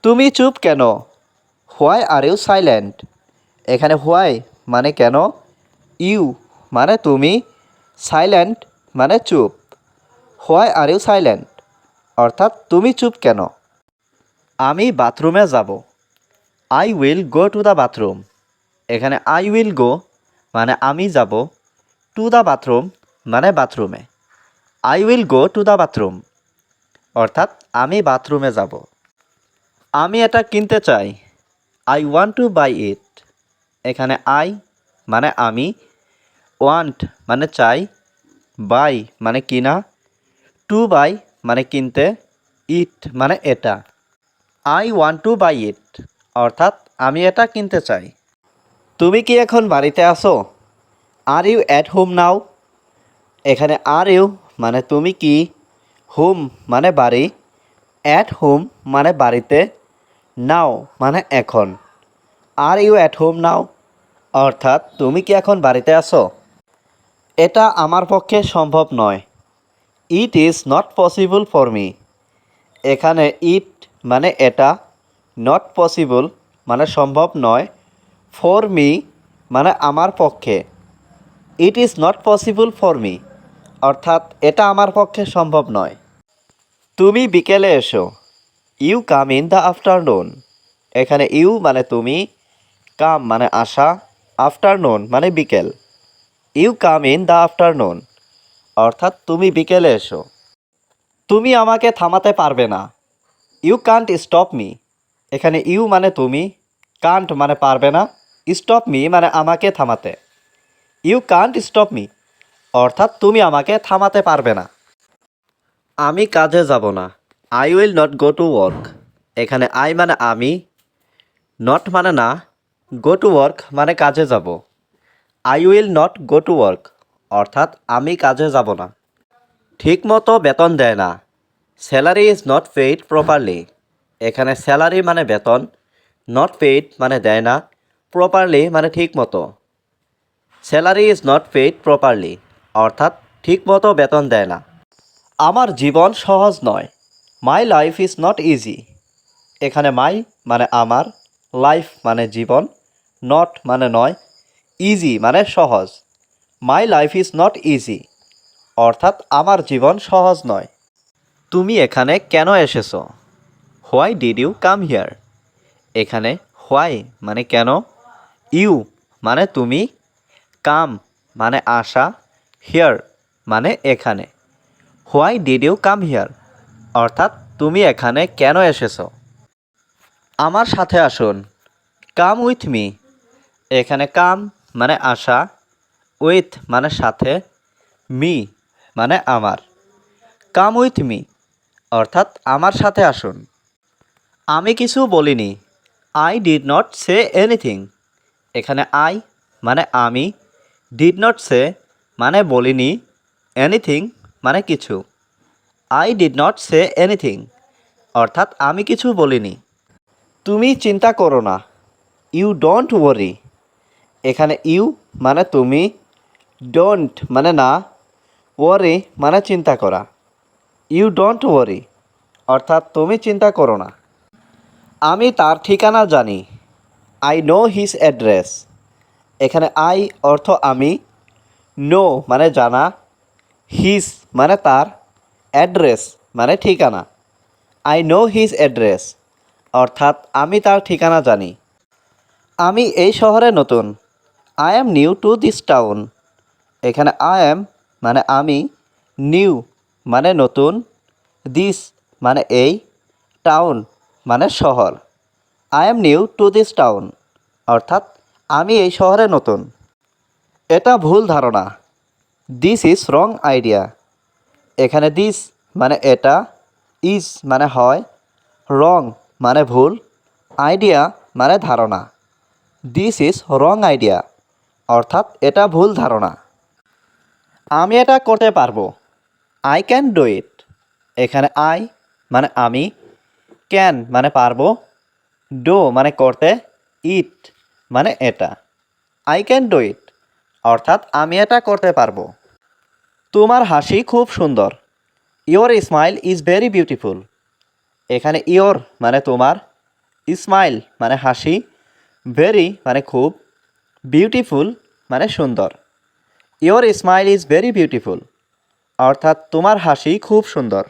তুমি চুপ কেন? Why are you silent? এখানে হোয়াই মানে কেন, ইউ মানে তুমি, সাইলেন্ট মানে চুপ। হোয়াই আর ইউ সাইলেন্ট অর্থাৎ তুমি চুপ কেন। আমি বাথরুমে যাব। I will go to the bathroom. এখানে আই উইল গো মানে আমি যাব, টু দ্য বাথরুম মানে বাথরুমে। I will go to the bathroom অর্থাৎ আমি বাথরুমে যাব। আমি এটা কিনতে চাই। আই ওয়ান্ট টু বাই ইট। এখানে আই মানে আমি, ওয়ান্ট মানে চাই, বাই মানে কিনা, টু বাই মানে কিনতে, ইট মানে এটা। আই ওয়ান্ট টু বাই ইট অর্থাৎ আমি এটা কিনতে চাই। তুমি কি এখন বাড়িতে আছো? Are you at home now? এখানে আর ইউ মানে তুমি কি, হোম মানে বাড়ি, অ্যাট হোম মানে বাড়িতে, নাও মানে এখন। Are you at home now অর্থাৎ তুমি কি এখন বাড়িতে আছো? এটা আমার পক্ষে সম্ভব নয়। ইট is not possible for me. এখানে ইট মানে এটা, নট পসিবল মানে সম্ভব নয়, ফর মি মানে আমার পক্ষে। It is not possible for me অর্থাৎ এটা আমার পক্ষে সম্ভব নয়। তুমি বিকেলে এসো। You come in the afternoon. এখানে ইউ মানে তুমি, কাম মানে আসা, আফটারনুন মানে বিকেল। You come in the afternoon অর্থাৎ তুমি বিকেলে এসো। তুমি আমাকে থামাতে পারবে না। You can't stop me. এখানে ইউ মানে তুমি, কান্ট মানে পারবে না, স্টপ মি মানে আমাকে থামাতে। ইউ কান্ট স্টপ মি অর্থাৎ তুমি আমাকে থামাতে পারবে না। আমি কাজে যাব না। I will not go to work. এখানে আই মানে আমি, নট মানে না, গো টু ওয়ার্ক মানে কাজে যাব। I will not go to work অর্থাৎ আমি কাজে যাব না। ঠিকমতো বেতন দেয় না। Salary is not paid properly. এখানে স্যালারি মানে বেতন, নট পেইড মানে দেয় না, প্রপারলি মানে ঠিকমতো। Salary is not paid properly অর্থাৎ ঠিকমতো বেতন দেয় না। আমার জীবন সহজ নয়। মাই লাইফ ইজ নট ইজি। এখানে মাই মানে আমার, লাইফ মানে জীবন, নট মানে নয়, ইজি মানে সহজ। My life is not easy অর্থাৎ আমার জীবন সহজ নয়। তুমি এখানে কেন এসেছো? Why did you come here? এখানে হোয়াই মানে কেন, ইউ মানে তুমি, কাম মানে আসা, হিয়ার মানে এখানে। Why did you come here অর্থাৎ তুমি এখানে কেন এসেছো? আমার সাথে আসুন। Come with me. এখানে কাম মানে আসা, উইথ মানে সাথে, মি মানে আমার। কাম উইথ মি অর্থাৎ আমার সাথে আসুন। আমি কিছু বলিনি। I did not say anything. এখানে আই মানে আমি, ডিড নট সে মানে বলিনি, এনিথিং মানে কিছু। I did not say anything অর্থাৎ আমি কিছু বলিনি। তুমি চিন্তা করো না। You don't worry. এখানে ইউ মানে তুমি, ডোন্ট মানে না, ওয়ারি মানে চিন্তা করা। ইউ ডোন্ট ওয়ারি অর্থাৎ তুমি চিন্তা করো না। আমি তার ঠিকানা জানি। I know his address. এখানে আই অর্থ আমি, নো মানে জানা, হিজ মানে তার, অ্যাড্রেস মানে ঠিকানা। আই নো হিজ অ্যাড্রেস অর্থাৎ আমি তার ঠিকানা জানি। আমি এই শহরে নতুন। I am new to this town. এখানে আই অ্যাম মানে আমি, নিউ মানে নতুন, দিস মানে এই, টাউন মানে শহর। I am new to this town অর্থাৎ আমি এই শহরে নতুন। এটা ভুল ধারণা। This is wrong idea. এখানে দিস মানে এটা, ইজ মানে হয়, রং মানে ভুল, আইডিয়া মানে ধারণা। দিস ইজ রং আইডিয়া অর্থাৎ এটা ভুল ধারণা। আমি এটা করতে পারবো। I can do it. এখানে আই মানে আমি, ক্যান মানে পারবো, ডু মানে করতে, ইট মানে এটা। আই ক্যান ডু ইট অর্থাৎ আমি এটা করতে পারবো। তোমার হাসি খুব সুন্দর। Your smile is very beautiful. এখানে ইয়োর মানে তোমার, স্মাইল মানে হাসি, ভেরি মানে খুব, বিউটিফুল মানে সুন্দর। Your smile is very beautiful, অর্থাৎ তোমার হাসি খুব সুন্দর।